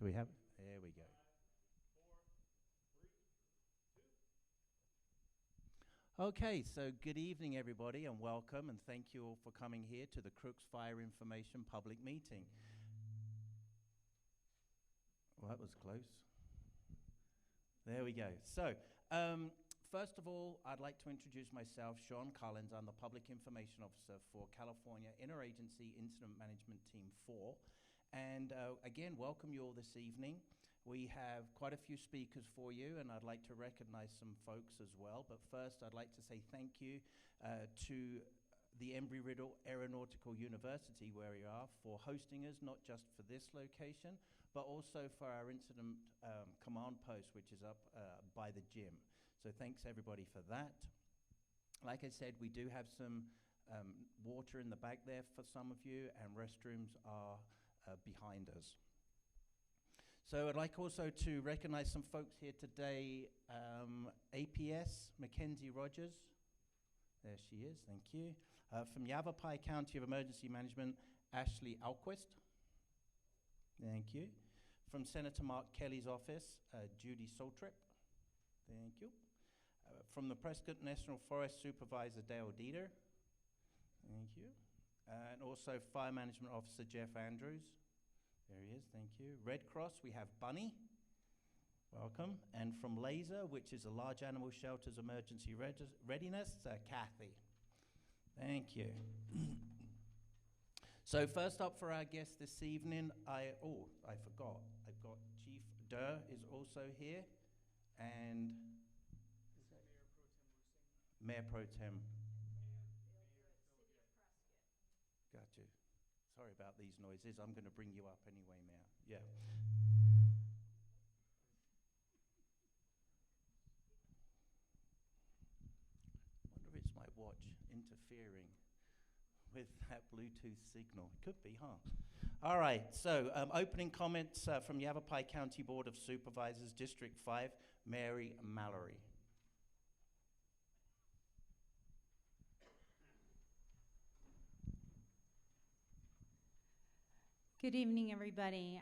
Do we have? There we go. Okay, so good evening, everybody, and welcome, and thank you all for coming here to the Crooks Fire Information Public Meeting. Well, that was close. There we go. So, first of all, I'd like to introduce myself, Sean Collins. I'm the Public Information Officer for California Interagency Incident Management Team 4. And again, welcome you all this evening. We have quite a few speakers for you, and I'd like to recognize some folks as well. But first, I'd like to say thank you to the Embry-Riddle Aeronautical University, where we are, for hosting us, not just for this location, but also for our incident command post, which is up by the gym. So thanks everybody for that. Like I said, we do have some water in the back there for some of you, and restrooms are behind us. So I'd like also to recognize some folks here today. APS, Mackenzie Rogers. There she is, thank you. From Yavapai County of Emergency Management, Ashley Alquist. Thank you. From Senator Mark Kelly's office, Judy Soltrip. Thank you. From the Prescott National Forest Supervisor, Dale Dieter. Thank you. And also Fire Management Officer, Jeff Andrews. There he is, thank you. Red Cross, we have Bunny. Welcome. And from Laser, which is a Large Animal Shelter's Emergency Readiness, Kathy. Thank you. So first up for our guest this evening, I forgot. I've got Chief Durr is also here, and Mayor Pro Tem. Got you. Sorry about these noises. I'm going to bring you up anyway, Mayor. Yeah. Wonder if it's my watch interfering with that Bluetooth signal. Could be, huh? All right, so opening comments from Yavapai County Board of Supervisors, District 5, Mary Mallory. Good evening, everybody.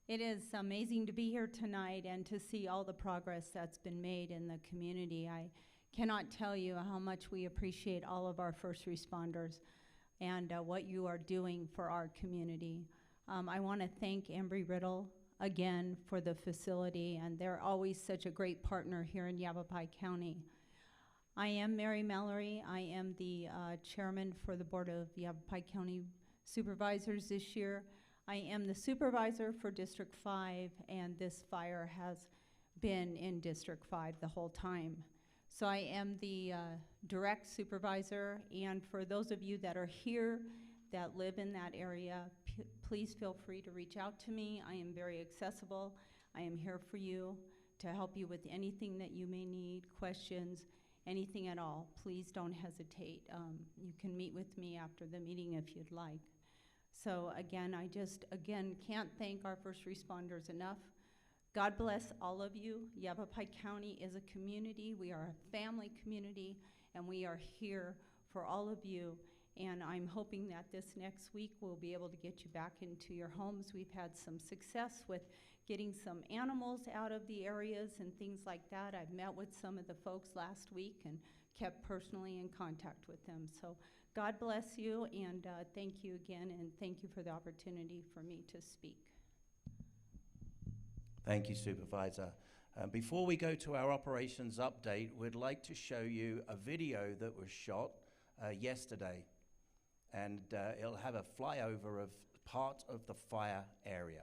It is amazing to be here tonight and to see all the progress that's been made in the community. I cannot tell you how much we appreciate all of our first responders and what you are doing for our community. I want to thank Embry-Riddle again for the facility, and they're always such a great partner here in Yavapai County. I am Mary Mallory. I am the chairman for the Board of Yavapai County Supervisors this year. I am the supervisor for District 5, and this fire has been in District 5 the whole time. So I am the direct supervisor, and for those of you that are here that live in that area, please feel free to reach out to me. I am very accessible. I am here for you to help you with anything that you may need, questions, anything at all. Please don't hesitate. You can meet with me after the meeting if you'd like. So again, I just, can't thank our first responders enough. God bless all of you. Yavapai County is a community. We are a family community, and we are here for all of you. And I'm hoping that this next week we'll be able to get you back into your homes. We've had some success with getting some animals out of the areas and things like that. I've met with some of the folks last week and kept personally in contact with them. So God bless you, and thank you again, and thank you for the opportunity for me to speak. Thank you, Supervisor. Before we go to our operations update, we'd like to show you a video that was shot yesterday, and it'll have a flyover of part of the fire area.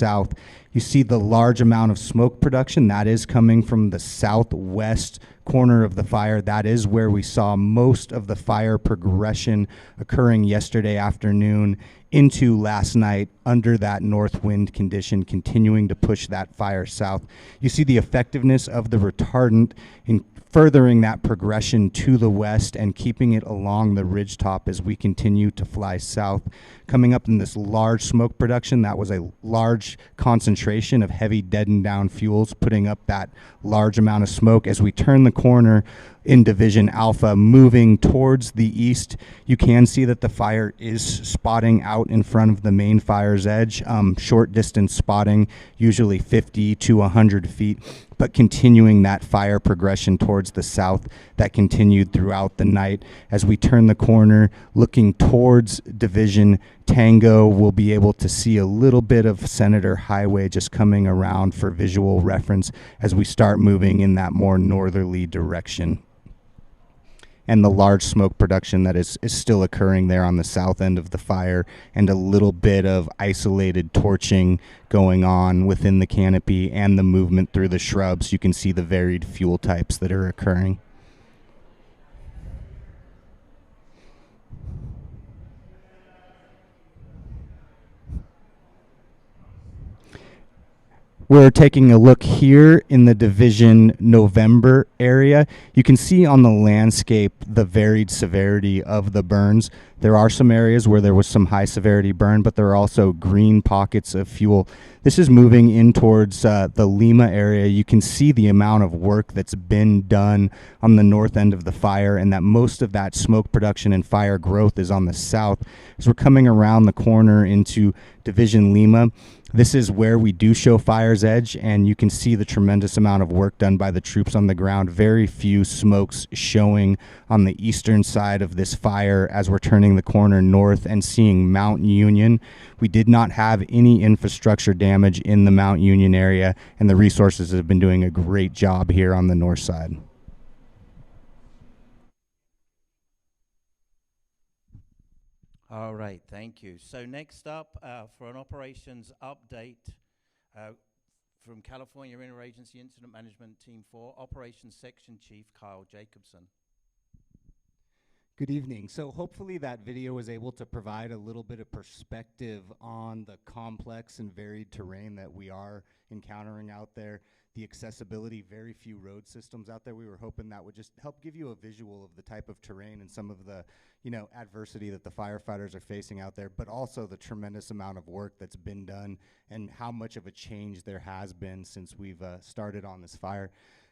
South, you see the large amount of smoke production that is coming from the southwest corner of the fire. That is where we saw most of the fire progression occurring yesterday afternoon into last night under that north wind condition, continuing to push that fire south. You see the effectiveness of the retardant in furthering that progression to the west and keeping it along the ridgetop as we continue to fly south. Coming up in this large smoke production, that was a large concentration of heavy deadened down fuels, putting up that large amount of smoke. As we turn the corner in Division Alpha, moving towards the east, you can see that the fire is spotting out in front of the main fire's edge. Short distance spotting, usually 50 to 100 feet, but continuing that fire progression towards the south that continued throughout the night. As we turn the corner, looking towards Division Tango, we'll be able to see a little bit of Senator Highway just coming around for visual reference as we start moving in that more northerly direction. And the large smoke production that is still occurring there on the south end of the fire, and a little bit of isolated torching going on within the canopy and the movement through the shrubs. You can see the varied fuel types that are occurring. We're taking a look here in the Division November area. You can see on the landscape the varied severity of the burns. There are some areas where there was some high severity burn, but there are also green pockets of fuel. This is moving in towards the Lima area. You can see the amount of work that's been done on the north end of the fire, and that most of that smoke production and fire growth is on the south. As we're coming around the corner into Division Lima, this is where we do show fire's edge, and you can see the tremendous amount of work done by the troops on the ground. Very few smokes showing on the eastern side of this fire as we're turning the corner north and seeing Mount Union. We did not have any infrastructure damage in the Mount Union area, and the resources have been doing a great job here on the north side. All right, thank you. So next up, for an operations update from California Interagency Incident Management Team 4, Operations Section Chief Kyle Jacobson. Good evening. So hopefully that video was able to provide a little bit of perspective on the complex and varied terrain that we are encountering out there. The accessibility, very few road systems out there. We were hoping that would just help give you a visual of the type of terrain and some of the, adversity that the firefighters are facing out there, but also the tremendous amount of work that's been done and how much of a change there has been since we've started on this fire.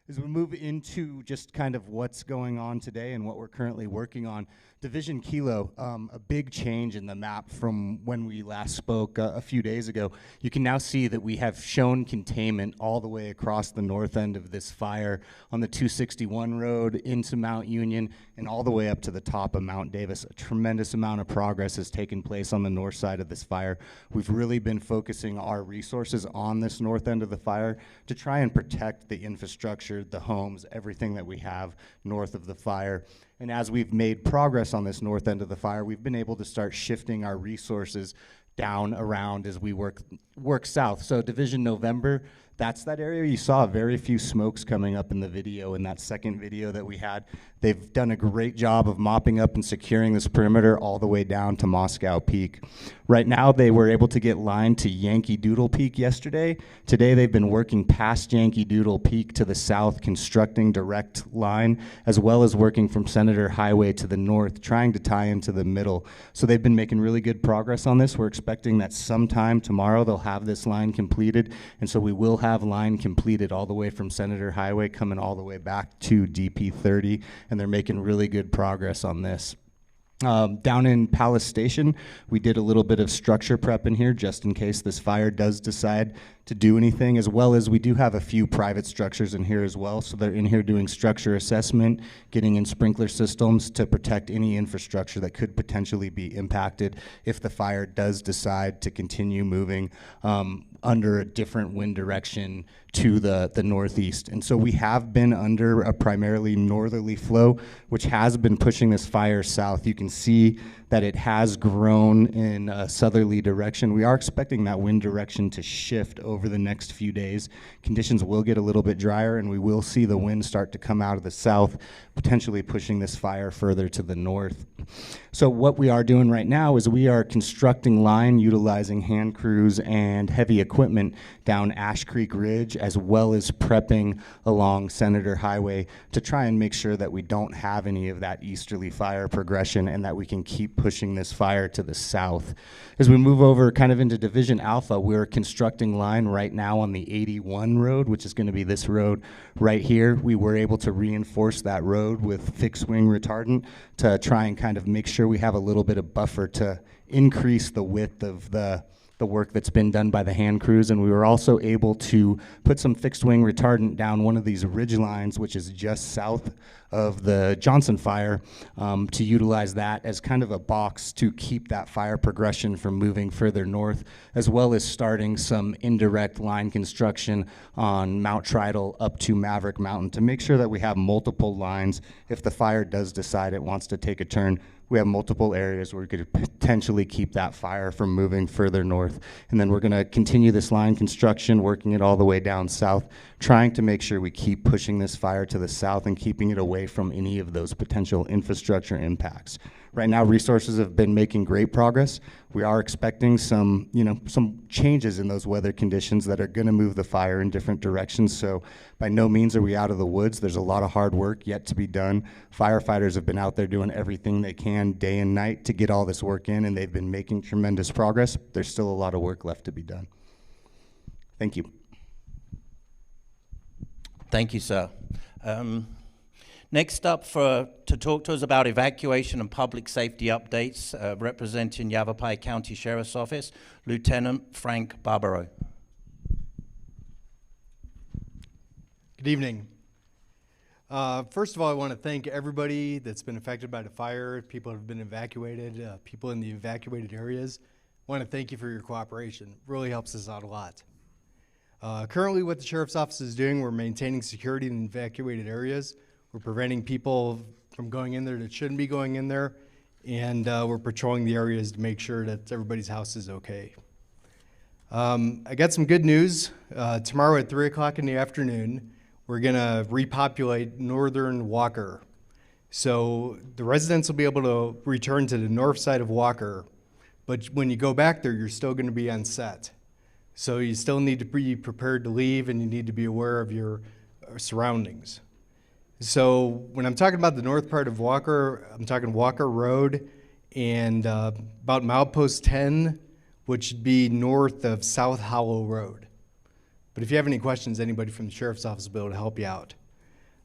As we move into just kind of what's going on today and what we're currently working on, Division Kilo, a big change in the map from when we last spoke a few days ago. You can now see that we have shown containment all the way across the north end of this fire on the 261 road into Mount Union and all the way up to the top of Mount Davis. A tremendous amount of progress has taken place on the north side of this fire. We've really been focusing our resources on this north end of the fire to try and protect the infrastructure, the homes, everything that we have north of the fire. And as we've made progress on this north end of the fire, we've been able to start shifting our resources down around as we work south. So Division November, that's that area. You saw very few smokes coming up in the video, in that second video that we had. They've done a great job of mopping up and securing this perimeter all the way down to Moscow Peak. Right now, they were able to get line to Yankee Doodle Peak yesterday. Today, they've been working past Yankee Doodle Peak to the south, constructing direct line, as well as working from Senator Highway to the north, trying to tie into the middle. So they've been making really good progress on this. We're expecting that sometime tomorrow they'll have this line completed, and so we will have line completed all the way from Senator Highway coming all the way back to DP 30, and they're making really good progress on this. Down in Palace Station, we did a little bit of structure prep in here just in case this fire does decide to do anything, as well as we do have a few private structures in here as well. So they're in here doing structure assessment, getting in sprinkler systems to protect any infrastructure that could potentially be impacted if the fire does decide to continue moving under a different wind direction to the northeast. And so we have been under a primarily northerly flow, which has been pushing this fire south. You can see that it has grown in a southerly direction. We are expecting that wind direction to shift over the next few days. Conditions will get a little bit drier, and we will see the wind start to come out of the south, potentially pushing this fire further to the north. So what we are doing right now is we are constructing line utilizing hand crews and heavy equipment down Ash Creek Ridge, as well as prepping along Senator Highway to try and make sure that we don't have any of that easterly fire progression and that we can keep pushing this fire to the south. As we move over kind of into Division Alpha, we're constructing line right now on the 81 road, which is going to be this road right here. We were able to reinforce that road with fixed wing retardant to try and kind of make sure we have a little bit of buffer to increase the width of the work that's been done by the hand crews. And we were also able to put some fixed wing retardant down one of these ridge lines, which is just south of the Johnson fire, to utilize that as kind of a box to keep that fire progression from moving further north, as well as starting some indirect line construction on Mount Tridal up to Maverick Mountain to make sure that we have multiple lines. If the fire does decide it wants to take a turn, we have multiple areas where we could potentially keep that fire from moving further north. And then we're going to continue this line construction, working it all the way down south, trying to make sure we keep pushing this fire to the south and keeping it away from any of those potential infrastructure impacts. Right now, resources have been making great progress. We are expecting some changes in those weather conditions that are going to move the fire in different directions. So by no means are we out of the woods. There's a lot of hard work yet to be done. Firefighters have been out there doing everything they can day and night to get all this work in, and they've been making tremendous progress. There's still a lot of work left to be done. Thank you. Thank you, sir. Next up to talk to us about evacuation and public safety updates, representing Yavapai County Sheriff's Office, Lieutenant Frank Barbaro. Good evening. First of all, I want to thank everybody that's been affected by the fire, people that have been evacuated, people in the evacuated areas. I want to thank you for your cooperation. It really helps us out a lot. Currently, what the Sheriff's Office is doing, we're maintaining security in evacuated areas. We're preventing people from going in there that shouldn't be going in there, and we're patrolling the areas to make sure that everybody's house is okay. I got some good news. Tomorrow at 3 o'clock in the afternoon, we're going to repopulate northern Walker. So the residents will be able to return to the north side of Walker, but when you go back there, you're still going to be on set. So you still need to be prepared to leave, and you need to be aware of your surroundings. So when I'm talking about the north part of Walker, I'm talking Walker Road and about milepost 10, which would be north of South Hollow Road. But if you have any questions, anybody from the Sheriff's Office will be able to help you out.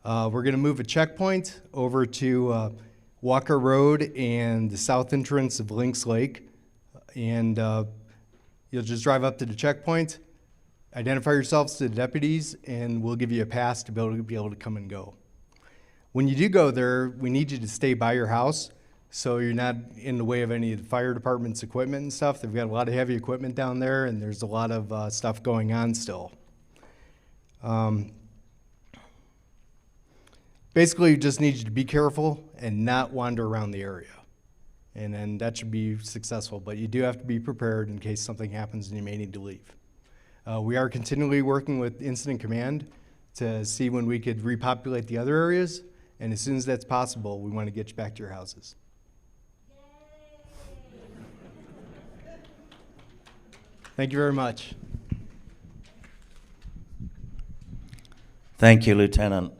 We're going to move a checkpoint over to Walker Road and the south entrance of Lynx Lake. And you'll just drive up to the checkpoint, identify yourselves to the deputies, and we'll give you a pass to be able to come and go. When you do go there, we need you to stay by your house so you're not in the way of any of the fire department's equipment and stuff. They've got a lot of heavy equipment down there, and there's a lot of stuff going on still. Basically, you just need you to be careful and not wander around the area. And then that should be successful, but you do have to be prepared in case something happens and you may need to leave. We are continually working with Incident Command to see when we could repopulate the other areas, and as soon as that's possible, we want to get you back to your houses. Thank you very much. Thank you, Lieutenant.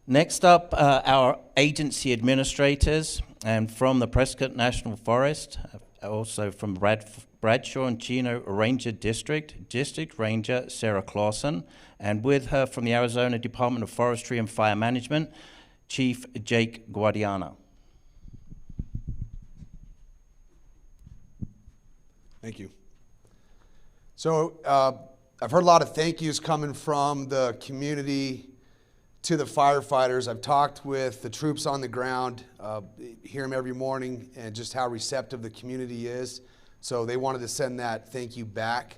Next up, our agency administrators, and from the Prescott National Forest, also from Bradshaw and Chino Ranger District, District Ranger Sarah Clausen, and with her from the Arizona Department of Forestry and Fire Management, Chief Jake Guadiana. Thank you. So I've heard a lot of thank yous coming from the community to the firefighters. I've talked with the troops on the ground, hear them every morning, and just how receptive the community is. So they wanted to send that thank you back.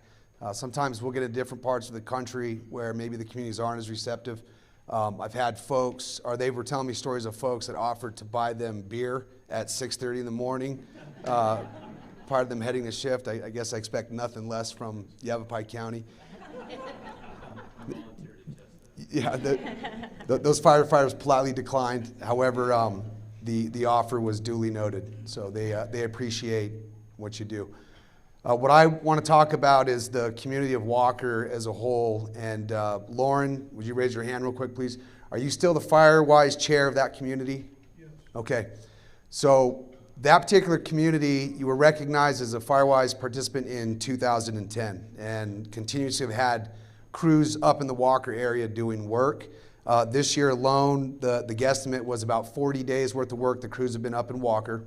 Sometimes we'll get in different parts of the country where maybe the communities aren't as receptive. I've had folks, or they were telling me stories of folks that offered to buy them beer at 6:30 in the morning, part of them heading to shift. I guess I expect nothing less from Yavapai County. Yeah, those firefighters politely declined. However, the offer was duly noted, so they appreciate what you do. What I want to talk about is the community of Walker as a whole. And Lauren, would you raise your hand real quick, please? Are you still the Firewise chair of that community? Yes. Okay. So that particular community, you were recognized as a Firewise participant in 2010 and continues to have had crews up in the Walker area doing work. This year alone, the guesstimate was about 40 days worth of work the crews have been up in Walker.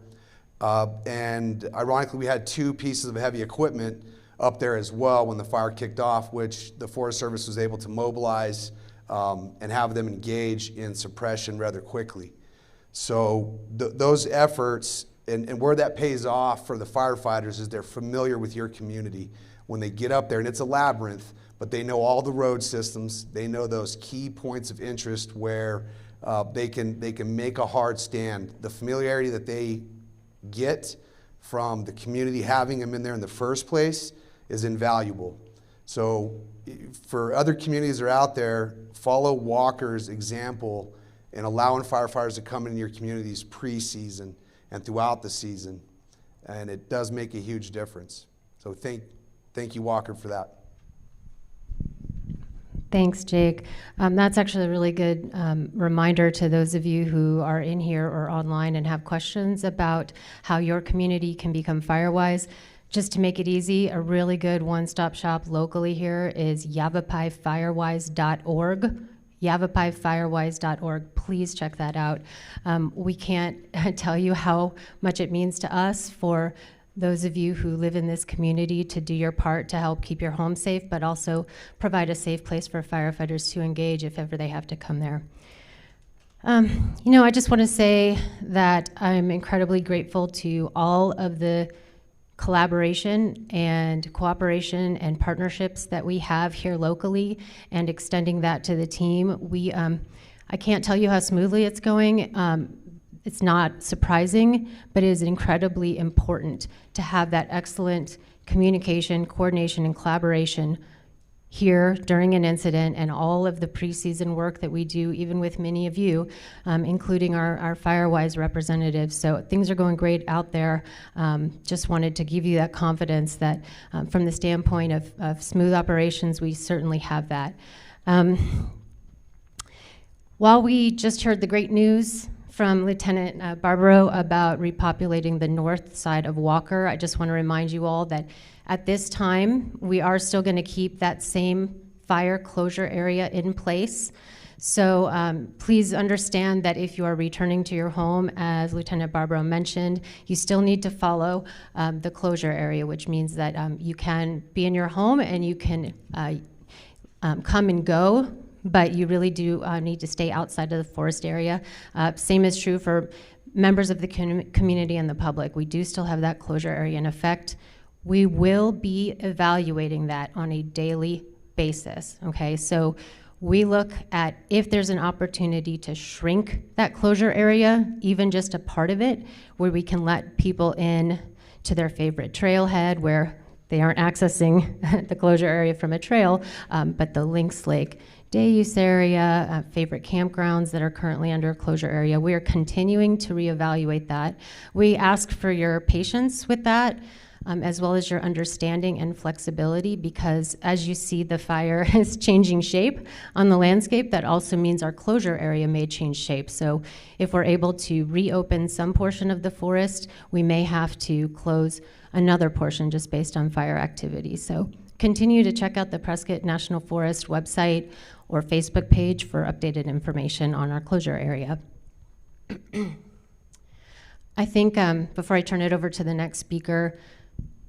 And ironically, we had 2 pieces of heavy equipment up there as well when the fire kicked off, which the Forest Service was able to mobilize and have them engage in suppression rather quickly. So those efforts, and where that pays off for the firefighters is they're familiar with your community when they get up there. And it's a labyrinth, but they know all the road systems. They know those key points of interest where they can make a hard stand. The familiarity that they get from the community having them in there in the first place is invaluable. So for other communities that are out there, follow Walker's example in allowing firefighters to come into your communities pre-season and throughout the season. And it does make a huge difference. So thank you, Walker, for that. Thanks, Jake. That's actually a really good reminder to those of you who are in here or online and have questions about how your community can become Firewise. Just to make it easy, a really good one-stop shop locally here is yavapaifirewise.org. yavapaifirewise.org. Please check that out. We can't tell you how much it means to us for those of you who live in this community to do your part to help keep your home safe, but also provide a safe place for firefighters to engage if ever they have to come there. I just want to say that I'm incredibly grateful to all of the collaboration and cooperation and partnerships that we have here locally and extending that to the team. I can't tell you how smoothly it's going. It's not surprising, but it is incredibly important to have that excellent communication, coordination, and collaboration here during an incident and all of the pre-season work that we do, even with many of you, including our Firewise representatives. So things are going great out there. Just wanted to give you that confidence that from the standpoint of smooth operations, we certainly have that. While we just heard the great news from Lieutenant Barbaro about repopulating the north side of Walker, I just want to remind you all that at this time, we are still going to keep that same fire closure area in place. So please understand that if you are returning to your home, as Lieutenant Barbaro mentioned, you still need to follow the closure area, which means that you can be in your home and you can come and go, but you really do need to stay outside of the forest area. Same is true for members of the community and the public. We do still have that closure area in effect. We will be evaluating that on a daily basis, okay? So we look at if there's an opportunity to shrink that closure area, even just a part of it, where we can let people in to their favorite trailhead where they aren't accessing the closure area from a trail, but the Lynx Lake day use area, favorite campgrounds that are currently under a closure area. We are continuing to reevaluate that. We ask for your patience with that, as well as your understanding and flexibility, because as you see the fire is changing shape on the landscape, that also means our closure area may change shape. So if we're able to reopen some portion of the forest, we may have to close another portion just based on fire activity. So continue to check out the Prescott National Forest website or Facebook page for updated information on our closure area. I think before I turn it over to the next speaker,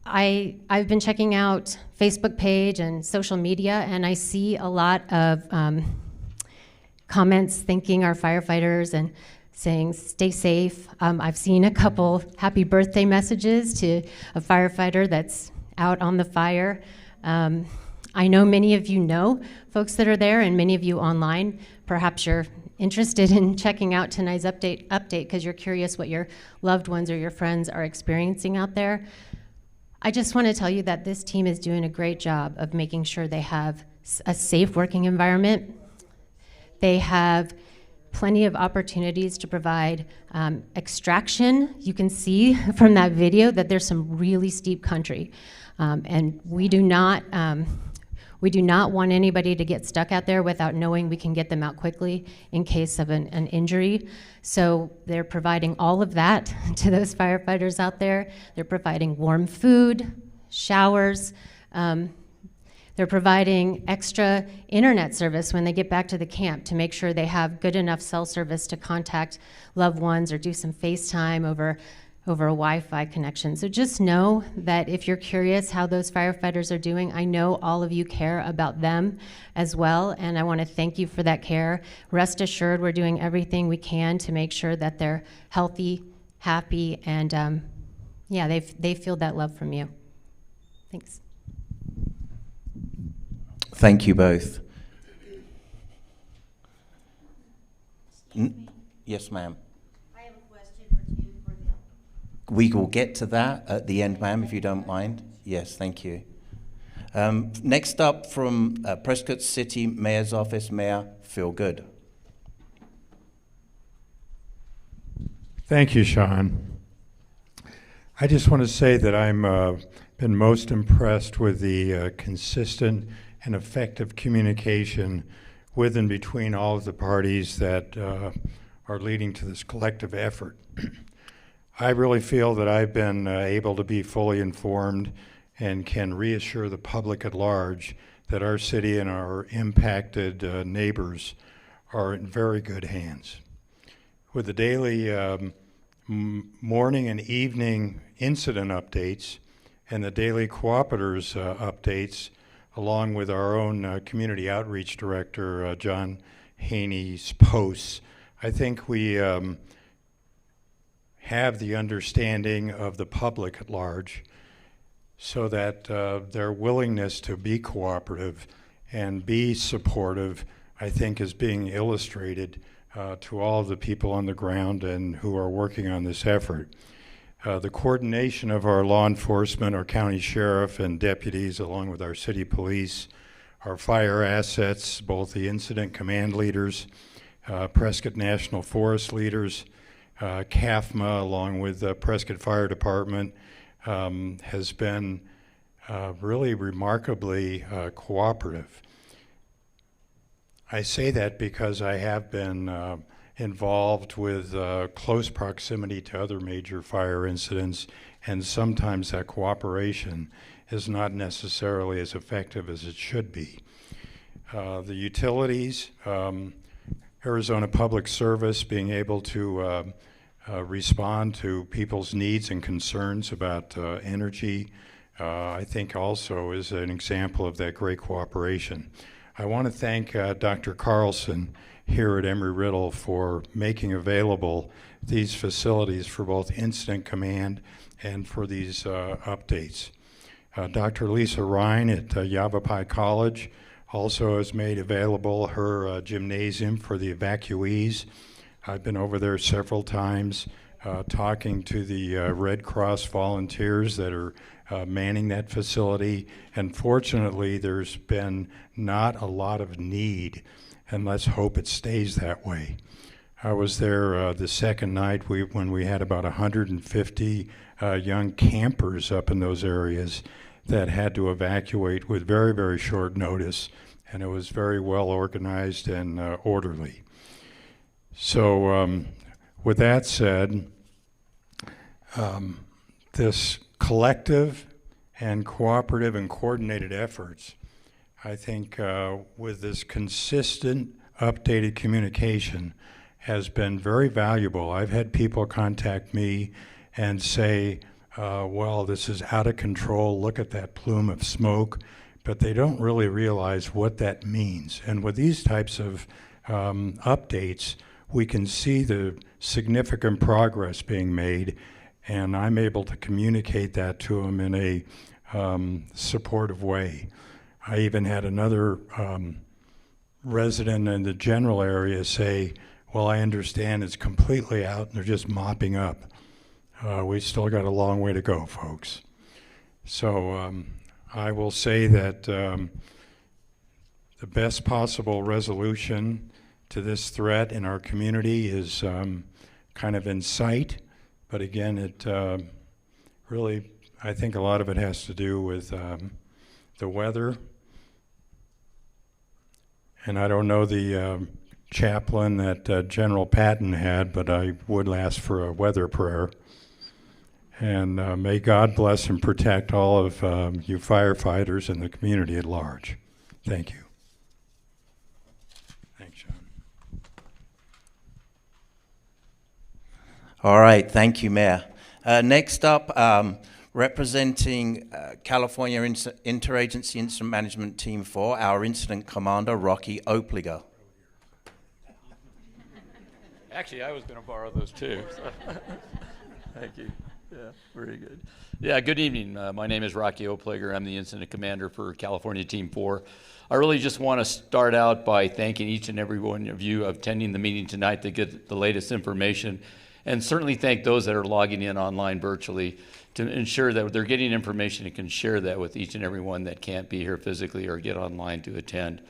I've been checking out Facebook page and social media, and I see a lot of comments thanking our firefighters and saying stay safe. I've seen a couple happy birthday messages to a firefighter that's out on the fire. I know many of you know folks that are there, and many of you online. Perhaps you're interested in checking out tonight's update because you're curious what your loved ones or your friends are experiencing out there. I just want to tell you that this team is doing a great job of making sure they have a safe working environment. They have plenty of opportunities to provide extraction. You can see from that video that there's some really steep country. And we do not want anybody to get stuck out there without knowing we can get them out quickly in case of an injury. So they're providing all of that to those firefighters out there. They're providing warm food, showers. They're providing extra internet service when they get back to the camp to make sure they have good enough cell service to contact loved ones or do some FaceTime over a Wi-Fi connection. So just know that if you're curious how those firefighters are doing, I know all of you care about them as well, and I want to thank you for that care. Rest assured, we're doing everything we can to make sure that they're healthy, happy, and yeah, they feel that love from you. Thanks. Thank you both. Yes, ma'am. I have a question or two for them. We will get to that at the end, ma'am, if you don't mind. Yes, thank you. Next up from Prescott City Mayor's Office, Mayor Phil Good. Thank you, Sean. I just want to say that I'm been most impressed with the consistent and effective communication with and between all of the parties that are leading to this collective effort. I really feel that I've been able to be fully informed and can reassure the public at large that our city and our impacted neighbors are in very good hands. With the daily morning and evening incident updates and the daily cooperators updates, along with our own community outreach director, John Haney's posts, I think we have the understanding of the public at large so that their willingness to be cooperative and be supportive, I think, is being illustrated to all of the people on the ground and who are working on this effort. The coordination of our law enforcement, our county sheriff and deputies, along with our city police, our fire assets, both the incident command leaders, Prescott National Forest leaders, CAFMA, along with the Prescott Fire Department, has been really remarkably cooperative. I say that because I have been involved with close proximity to other major fire incidents, and sometimes that cooperation is not necessarily as effective as it should be. The utilities, Arizona Public Service being able to respond to people's needs and concerns about energy, I think also is an example of that great cooperation. I want to thank Dr. Carlson here at Embry-Riddle for making available these facilities for both incident command and for these updates. Dr. Lisa Ryan at Yavapai College also has made available her gymnasium for the evacuees. I've been over there several times talking to the Red Cross volunteers that are manning that facility, and fortunately there's been not a lot of need, and let's hope it stays that way. I was there the second night when we had about 150 young campers up in those areas that had to evacuate with very, very short notice, and it was very well organized and orderly. So with that said, this collective and cooperative and coordinated efforts, I think with this consistent updated communication has been very valuable. I've had people contact me and say, well, this is out of control, look at that plume of smoke, but they don't really realize what that means. And with these types of updates, we can see the significant progress being made, and I'm able to communicate that to them in a supportive way. I even had another resident in the general area say, well, I understand it's completely out and they're just mopping up. We still got a long way to go, folks. So I will say that the best possible resolution to this threat in our community is kind of in sight, but again, it really, I think a lot of it has to do with the weather. And I don't know the chaplain that General Patton had, but I would ask for a weather prayer. And may God bless and protect all of you firefighters and the community at large. Thank you. Thanks, Sean. All right, thank you, Mayor. Next up, representing California Interagency Incident Management Team 4, our Incident Commander, Rocky Opliger. Actually, I was going to borrow those too. So. Thank you. Yeah, very good. Yeah, good evening. My name is Rocky Opliger. I'm the Incident Commander for California Team 4. I really just want to start out by thanking each and every one of you attending the meeting tonight to get the latest information, and certainly thank those that are logging in online virtually to ensure that they're getting information and can share that with each and every one that can't be here physically or get online to attend.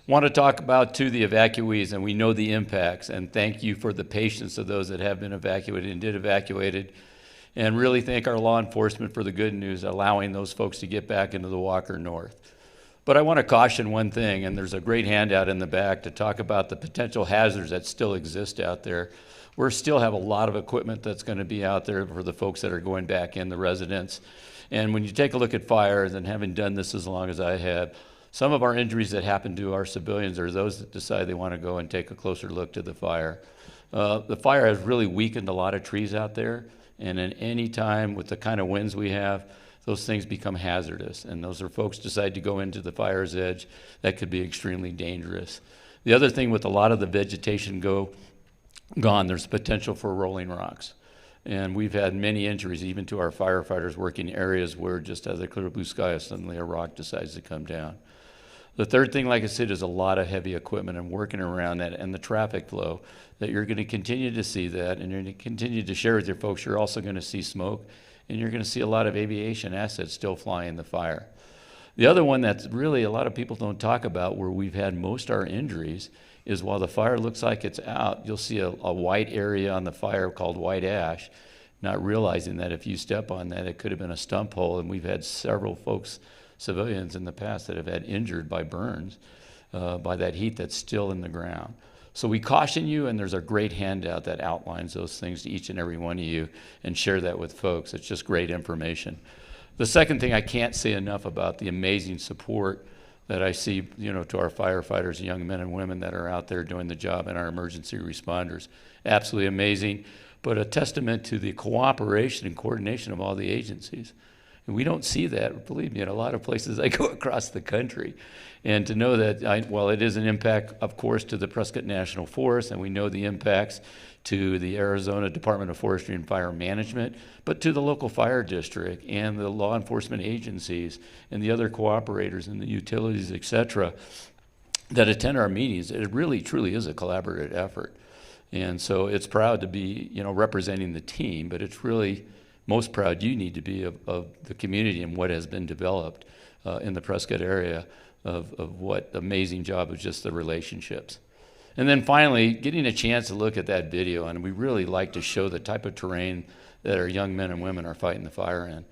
Want to talk about, too, the evacuees, and we know the impacts, and thank you for the patience of those that have been evacuated and did evacuated, and really thank our law enforcement for the good news, allowing those folks to get back into the Walker North. But I want to caution one thing, and there's a great handout in the back to talk about the potential hazards that still exist out there. We still have a lot of equipment that's going to be out there for the folks that are going back in, the residents. And when you take a look at fires, and having done this as long as I have, some of our injuries that happen to our civilians are those that decide they want to go and take a closer look to the fire. The fire has really weakened a lot of trees out there, and at any time with the kind of winds we have, those things become hazardous, and those are folks decide to go into the fire's edge. That could be extremely dangerous. The other thing, with a lot of the vegetation gone, there's potential for rolling rocks. And we've had many injuries, even to our firefighters working areas where just out of the clear blue sky, suddenly a rock decides to come down. The third thing, like I said, is a lot of heavy equipment and working around that and the traffic flow, that you're going to continue to see that, and you're going to continue to share with your folks. You're also going to see smoke, and you're going to see a lot of aviation assets still flying the fire. The other one that's really a lot of people don't talk about, where we've had most of our injuries, is while the fire looks like it's out, you'll see a white area on the fire called white ash, not realizing that if you step on that, it could have been a stump hole. And we've had several folks, civilians in the past, that have had injured by burns, by that heat that's still in the ground. So we caution you, and there's a great handout that outlines those things to each and every one of you, and share that with folks. It's just great information. The second thing, I can't say enough about the amazing support that I see, to our firefighters, young men and women that are out there doing the job, and our emergency responders. Absolutely amazing, but a testament to the cooperation and coordination of all the agencies. And we don't see that, believe me, in a lot of places I go across the country. And to know that, while it is an impact, of course, to the Prescott National Forest, and we know the impacts to the Arizona Department of Forestry and Fire Management, but to the local fire district and the law enforcement agencies and the other cooperators and the utilities, et cetera, that attend our meetings, it really, truly is a collaborative effort. And so it's proud to be, representing the team, but it's really most proud you need to be of the community and what has been developed in the Prescott area of what amazing job of just the relationships. And then finally, getting a chance to look at that video, and we really like to show the type of terrain that our young men and women are fighting the fire in.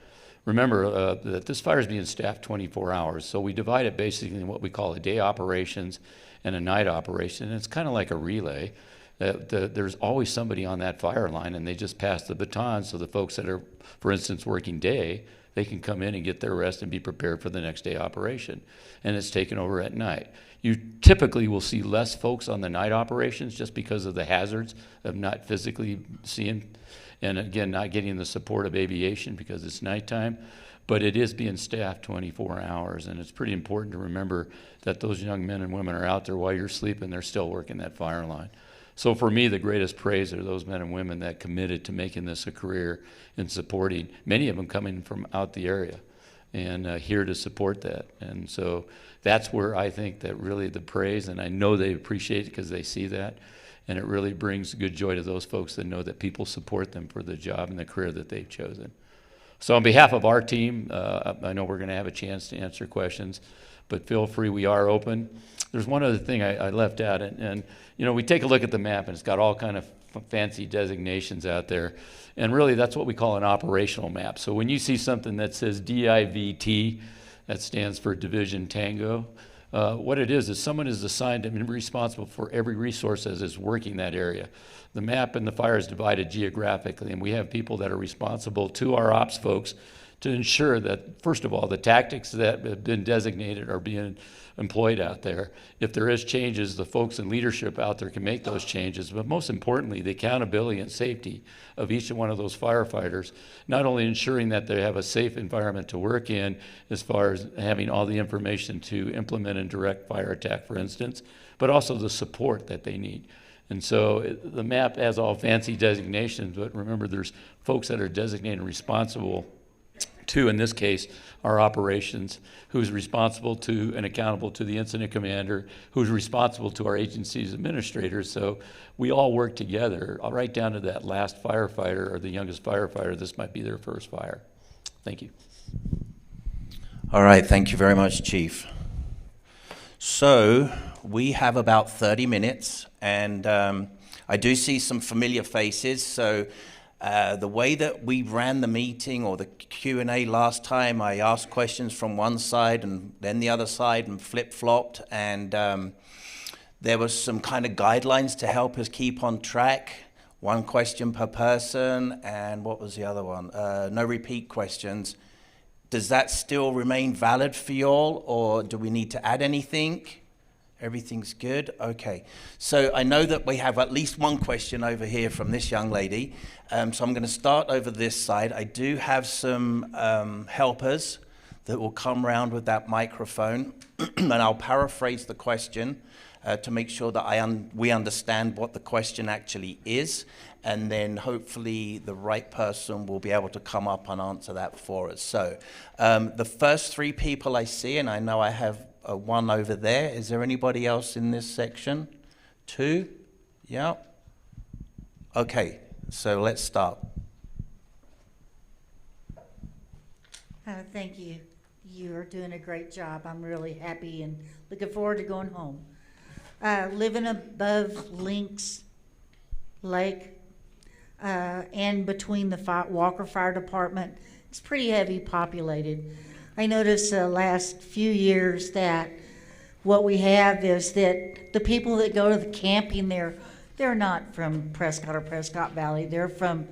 Remember that this fire is being staffed 24 hours, so we divide it basically in what we call a day operations and a night operation, and it's kind of like a relay. There's always somebody on that fire line, and they just pass the baton, so the folks that are, for instance, working day, they can come in and get their rest and be prepared for the next day operation. And it's taken over at night. You typically will see less folks on the night operations just because of the hazards of not physically seeing, and again, not getting the support of aviation because it's nighttime. But it is being staffed 24 hours, and it's pretty important to remember that those young men and women are out there while you're sleeping, they're still working that fire line. So for me, the greatest praise are those men and women that committed to making this a career and supporting, many of them coming from out the area. and here to support that. And so that's where I think that really the praise, and I know they appreciate it because they see that, and it really brings good joy to those folks that know that people support them for the job and the career that they've chosen. So on behalf of our team, I know we're going to have a chance to answer questions, but feel free, we are open. There's one other thing I left out, and you know, we take a look at the map, and it's got all kind of fancy designations out there, and really that's what we call an operational map. So when you see something that says DIVT, that stands for Division Tango, what it is someone is assigned and responsible for every resource as is working that area. The map and the fire is divided geographically, and we have people that are responsible to our ops folks to ensure that, first of all, the tactics that have been designated are being employed out there. If there is changes, the folks in leadership out there can make those changes, but most importantly, the accountability and safety of each one of those firefighters, not only ensuring that they have a safe environment to work in as far as having all the information to implement and direct fire attack, for instance, but also the support that they need. And so the map has all fancy designations, but remember there's folks that are designated and responsible to, in this case, our operations, who's responsible to and accountable to the incident commander, who's responsible to our agency's administrators. So we all work together, right down to that last firefighter or the youngest firefighter. This might be their first fire. Thank you. All right, thank you very much, Chief. So we have about 30 minutes, and I do see some familiar faces. So the way that we ran the meeting or the Q&A last time, I asked questions from one side and then the other side and flip-flopped, and there was some kind of guidelines to help us keep on track. One question per person, and what was the other one? No repeat questions. Does that still remain valid for you all, or do we need to add anything? Everything's good? Okay. So I know that we have at least one question over here from this young lady. So I'm going to start over this side. I do have some helpers that will come around with that microphone, and I'll paraphrase the question to make sure that we understand what the question actually is, and then hopefully the right person will be able to come up and answer that for us. So the first three people I see, and I know I have one over there. Is there anybody else in this section? Two? Yeah. Okay, so let's start. Thank you. You are doing a great job. I'm really happy and looking forward to going home. Living above Lynx Lake and between the Walker Fire Department, it's pretty heavy populated. I noticed the last few years that what we have is that the people that go to the camping there, they're not from Prescott or Prescott Valley. They're from,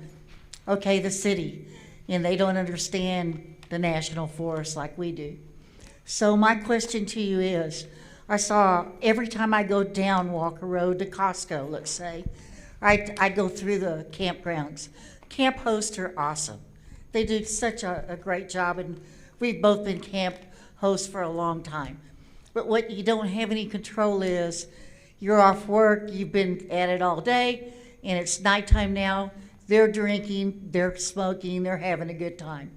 the city, and they don't understand the national forest like we do. So my question to you is, I saw every time I go down Walker Road to Costco, let's say, I go through the campgrounds. Camp hosts are awesome. They do such a great job, and we've both been camp hosts for a long time. But what you don't have any control is you're off work, you've been at it all day, and it's nighttime now. They're drinking, they're smoking, they're having a good time.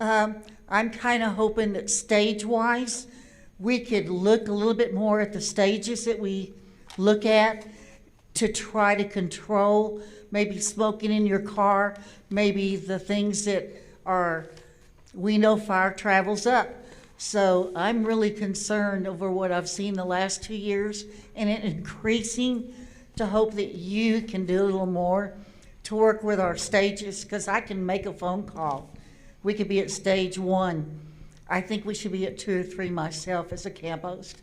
I'm kind of hoping that stage-wise, we could look a little bit more at the stages that we look at to try to control maybe smoking in your car, maybe the things that are, we know fire travels up. So I'm really concerned over what I've seen the last 2 years and it increasing, to hope that you can do a little more to work with our stages, because I can make a phone call. We could be at stage 1. I think we should be at 2 or 3 myself as a camp host.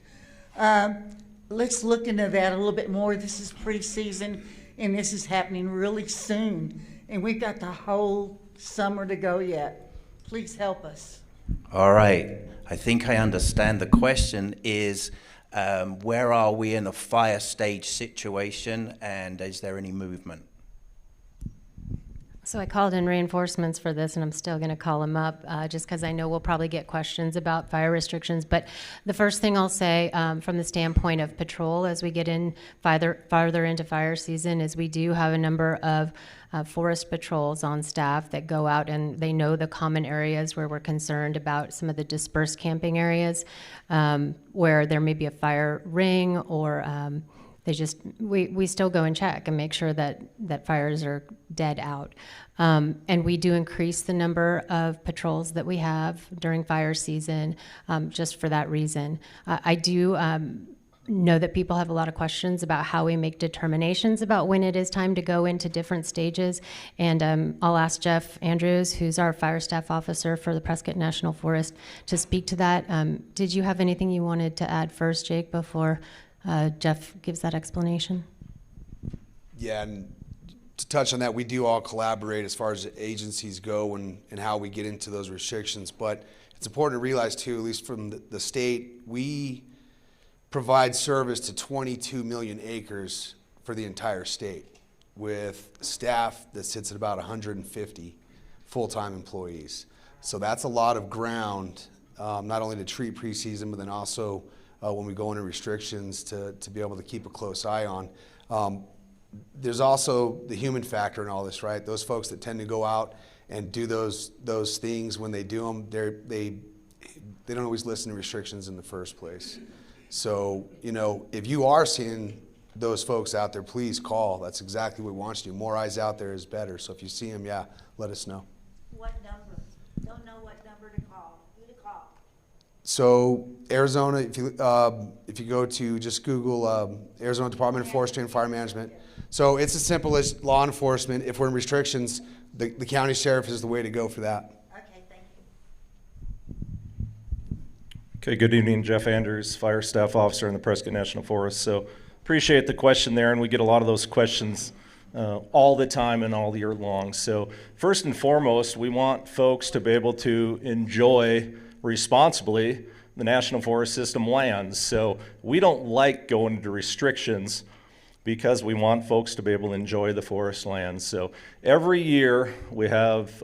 Let's look into that a little bit more. This is pre-season, and this is happening really soon. And we've got the whole summer to go yet. Please help us. All right. I think I understand. The question is, where are we in a fire stage situation, and is there any movement? So I called in reinforcements for this, and I'm still going to call them up just because I know we'll probably get questions about fire restrictions. But the first thing I'll say from the standpoint of patrol as we get in farther into fire season is we do have a number of forest patrols on staff that go out and they know the common areas where we're concerned about some of the dispersed camping areas where there may be a fire ring or we still go and check and make sure that fires are dead out. And we do increase the number of patrols that we have during fire season just for that reason. I do know that people have a lot of questions about how we make determinations about when it is time to go into different stages. And I'll ask Jeff Andrews, who's our fire staff officer for the Prescott National Forest, to speak to that. Did you have anything you wanted to add first, Jake, before Jeff gives that explanation? Yeah, and to touch on that, we do all collaborate as far as agencies go and how we get into those restrictions. But it's important to realize, too, at least from the state, we provide service to 22 million acres for the entire state with staff that sits at about 150 full-time employees. So that's a lot of ground, not only to treat preseason, but then also when we go into restrictions to be able to keep a close eye on. There's also the human factor in all this, right? Those folks that tend to go out and do those things, when they do them, they don't always listen to restrictions in the first place. So, if you are seeing those folks out there, please call. That's exactly what we want you to do. More eyes out there is better. So if you see them, yeah, let us know. What number? Don't know what number to call. Who to call? So Arizona, if you go to just Google Arizona Department of Forestry and Fire Management. So it's as simple as law enforcement. If we're in restrictions, the county sheriff is the way to go for that. Okay, thank you. Okay, good evening, Jeff Andrews, Fire Staff Officer in the Prescott National Forest. So appreciate the question there, and we get a lot of those questions all the time and all year long. So first and foremost, we want folks to be able to enjoy responsibly the National Forest System lands. So we don't like going into restrictions because we want folks to be able to enjoy the forest lands. So every year we have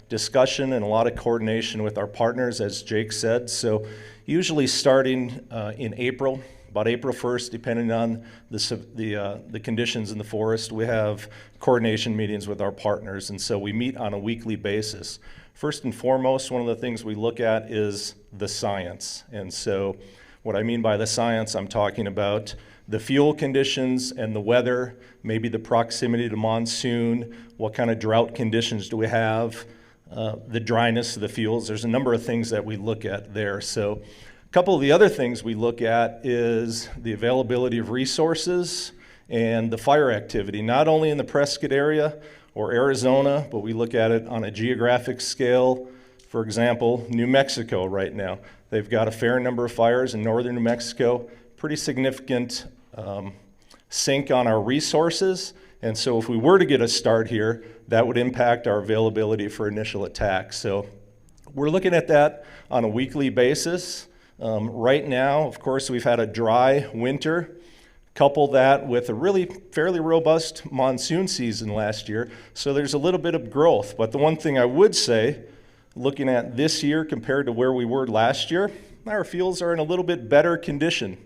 discussion and a lot of coordination with our partners, as Jake said. So usually starting in April, about April 1st, depending on the conditions in the forest, we have coordination meetings with our partners, and so we meet on a weekly basis. First and foremost, one of the things we look at is the science. And so what I mean by the science, I'm talking about the fuel conditions and the weather, maybe the proximity to monsoon, what kind of drought conditions do we have, the dryness of the fuels. There's a number of things that we look at there. So a couple of the other things we look at is the availability of resources and the fire activity, not only in the Prescott area or Arizona, but we look at it on a geographic scale. For example, New Mexico right now. They've got a fair number of fires in northern New Mexico, pretty significant sink on our resources. And so if we were to get a start here, that would impact our availability for initial attack. So we're looking at that on a weekly basis. Right now, of course, we've had a dry winter. Couple that with a really fairly robust monsoon season last year, so there's a little bit of growth. But the one thing I would say, looking at this year compared to where we were last year, our fields are in a little bit better condition.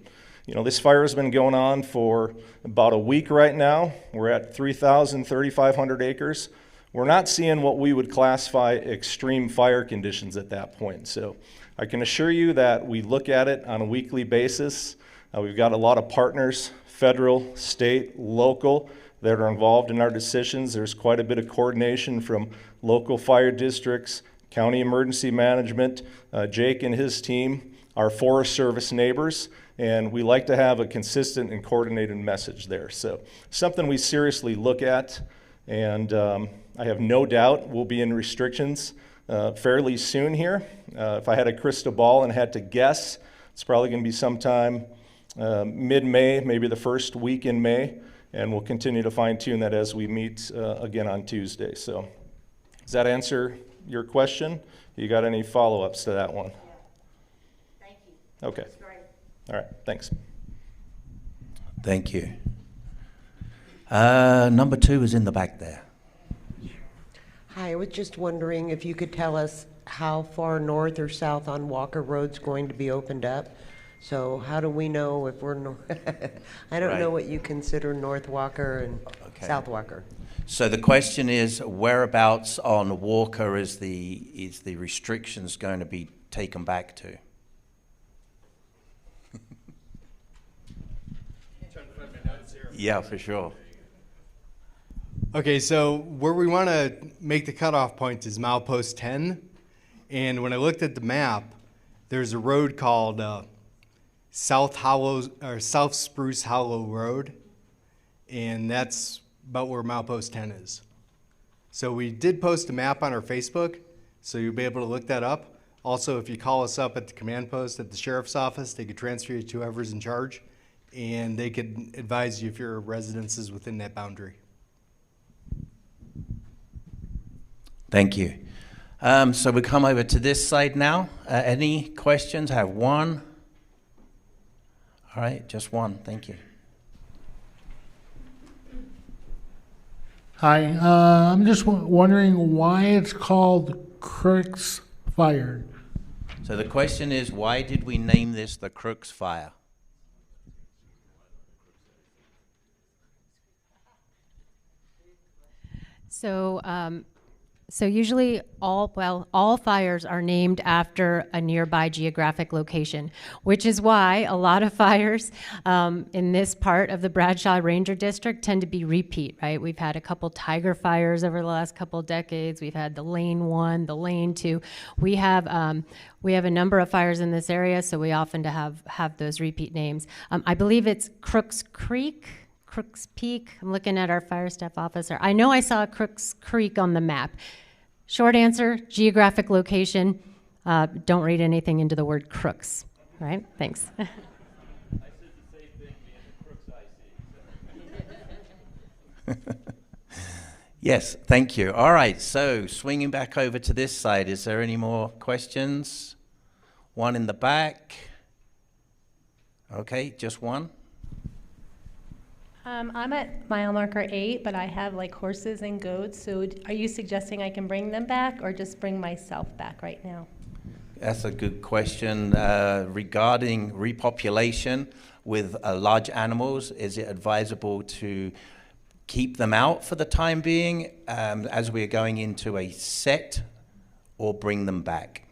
This fire has been going on for about a week right now. We're at 3,500 acres. We're not seeing what we would classify extreme fire conditions at that point. So I can assure you that we look at it on a weekly basis. We've got a lot of partners, federal, state, local, that are involved in our decisions. There's quite a bit of coordination from local fire districts, county emergency management, Jake and his team, our Forest Service neighbors, and we like to have a consistent and coordinated message there. So something we seriously look at, and I have no doubt we'll be in restrictions fairly soon here. If I had a crystal ball and had to guess, it's probably going to be sometime mid-May, maybe the first week in May, and we'll continue to fine-tune that as we meet again on Tuesday. So does that answer your question? You got any follow-ups to that one? Yeah. Thank you. Okay. That's great. All right, thanks. Thank you. Number 2 is in the back there. Hi, I was just wondering if you could tell us how far north or south on Walker Road's going to be opened up. So how do we know if we're I don't know Right. what you consider North Walker and Okay. South Walker. So the question is, whereabouts on Walker is the restrictions going to be taken back to? Yeah, for sure. Okay, so where we want to make the cutoff point is milepost 10. And when I looked at the map, there's a road called South Spruce Hollow Road, and that's about where milepost 10 is. So we did post a map on our Facebook, so you'll be able to look that up. Also, if you call us up at the command post at the sheriff's office, they could transfer you to whoever's in charge, and they could advise you if your residence is within that boundary. Thank you. So we come over to this side now. Any questions? I have one. All right, just one. Thank you. Hi, I'm just wondering why it's called Crooks Fire. So the question is, why did we name this the Crooks Fire? So usually all fires are named after a nearby geographic location, which is why a lot of fires in this part of the Bradshaw Ranger District tend to be repeat, right? We've had a couple Tiger fires over the last couple decades. We've had the Lane 1, the Lane 2. We have a number of fires in this area, so we often have those repeat names. I believe it's Crooks Creek, Crooks Peak. I'm looking at our fire staff officer. I know I saw Crooks Creek on the map. Short answer, geographic location. Don't read anything into the word crooks, right? Thanks. I said the same thing being the crooks I see. Yes, thank you. All right, so swinging back over to this side, is there any more questions? One in the back. Okay, just one. I'm at mile marker 8, but I have like horses and goats. So are you suggesting I can bring them back or just bring myself back right now? That's a good question. Regarding repopulation with large animals, is it advisable to keep them out for the time being as we're going into a set, or bring them back?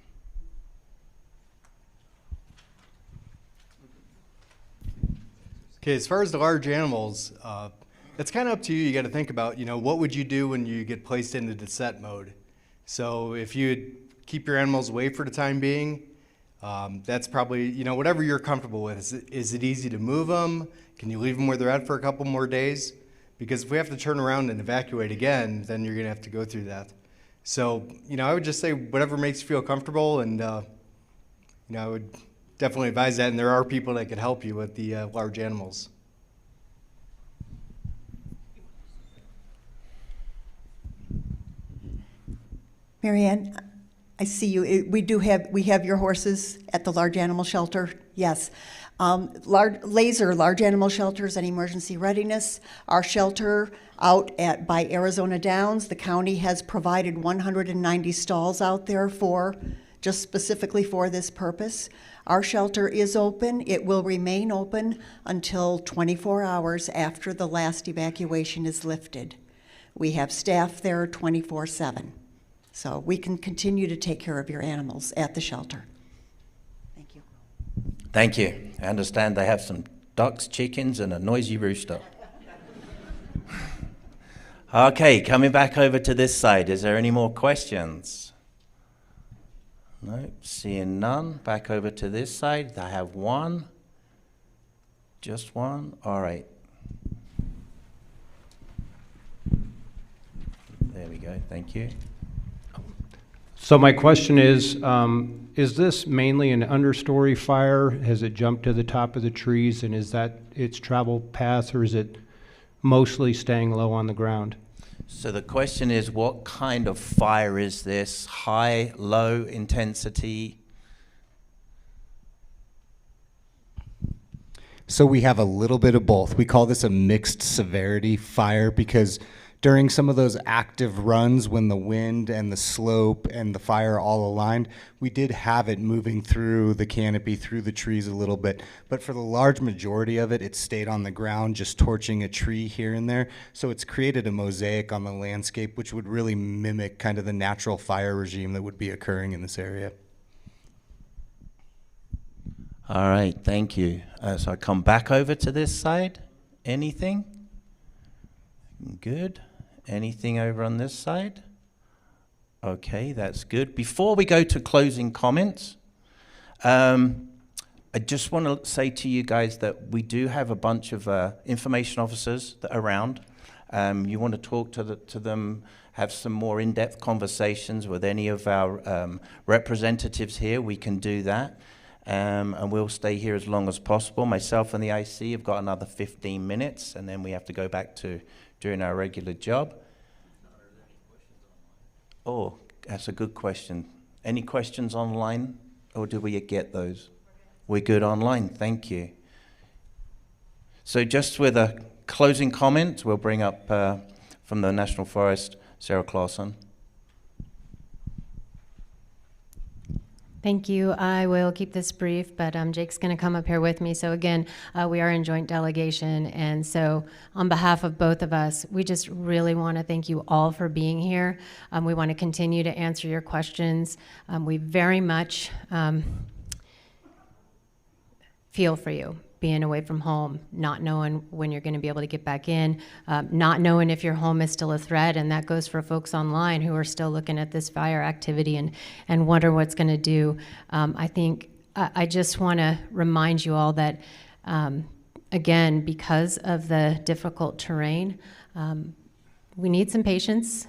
Okay, as far as the large animals, it's kind of up to you. You got to think about, what would you do when you get placed into the set mode? So if you keep your animals away for the time being, that's probably, whatever you're comfortable with. Is it easy to move them? Can you leave them where they're at for a couple more days? Because if we have to turn around and evacuate again, then you're going to have to go through that. So, I would just say whatever makes you feel comfortable, and, I would definitely advise that, and there are people that could help you with the large animals. Marianne, I see you. We have your horses at the large animal shelter. Yes. Large animal shelters and emergency readiness. Our shelter out by Arizona Downs, the county has provided 190 stalls out there just specifically for this purpose. Our shelter is open. It will remain open until 24 hours after the last evacuation is lifted. We have staff there 24/7. So we can continue to take care of your animals at the shelter. Thank you. Thank you. I understand they have some ducks, chickens, and a noisy rooster. Okay, coming back over to this side, is there any more questions? No, seeing none. Back over to this side, I have one. Just one? All right. There we go, thank you. So my question is this mainly an understory fire? Has it jumped to the top of the trees, and is that its travel path, or is it mostly staying low on the ground? So the question is, what kind of fire is this? High, low intensity? So we have a little bit of both. We call this a mixed severity fire because during some of those active runs when the wind and the slope and the fire all aligned, we did have it moving through the canopy, through the trees a little bit. But for the large majority of it, it stayed on the ground, just torching a tree here and there. So it's created a mosaic on the landscape, which would really mimic kind of the natural fire regime that would be occurring in this area. All right, thank you. So I come back over to this side. Anything? Good. Anything over on this side? Okay, that's good. Before we go to closing comments, I just want to say to you guys that we do have a bunch of information officers that are around. You want to talk to them, have some more in-depth conversations with any of our representatives here, we can do that. And we'll stay here as long as possible. Myself and the IC have got another 15 minutes, and then we have to go back to doing our regular job. Oh, that's a good question. Any questions online, or do we get those? We're good online, thank you. So just with a closing comment, we'll bring up from the National Forest, Sarah Clausen. Thank you. I will keep this brief, but Jake's going to come up here with me. So again, we are in joint delegation, and so on behalf of both of us, we just really want to thank you all for being here. We want to continue to answer your questions. We very much feel for you, being away from home, not knowing when you're going to be able to get back in, not knowing if your home is still a threat, and that goes for folks online who are still looking at this fire activity and wonder what's going to do. I just want to remind you all that, again, because of the difficult terrain, we need some patience,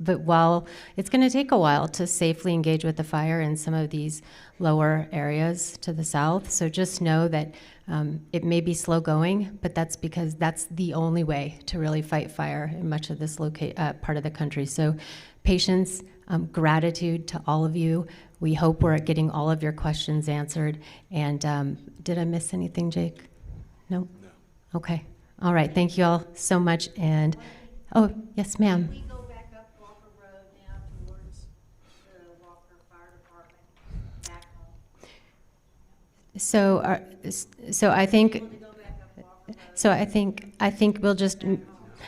but while it's going to take a while to safely engage with the fire in some of these lower areas to the south, so just know that it may be slow going, but that's because that's the only way to really fight fire in much of this part of the country. So patience, gratitude to all of you. We hope we're getting all of your questions answered. And did I miss anything, Jake? No? No. Okay. All right. Thank you all so much. And, oh, yes, ma'am. Can we go back up Walker Road now towards the Walker Fire Department, back home? I think we'll just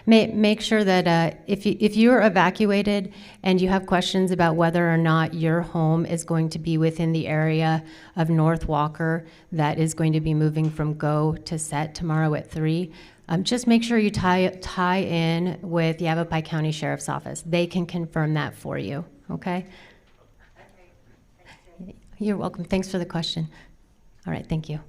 make sure that if you are evacuated and you have questions about whether or not your home is going to be within the area of North Walker that is going to be moving from go to set tomorrow at 3, just make sure you tie in with the Yavapai County Sheriff's Office. They can confirm that for you, okay? You're welcome. Thanks for the question. All right, thank you.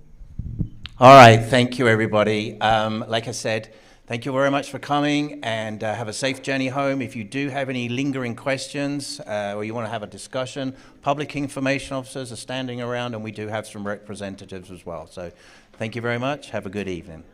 All right, thank you, everybody. Like I said, thank you very much for coming, and have a safe journey home. If you do have any lingering questions or you want to have a discussion, public information officers are standing around, and we do have some representatives as well. So thank you very much. Have a good evening.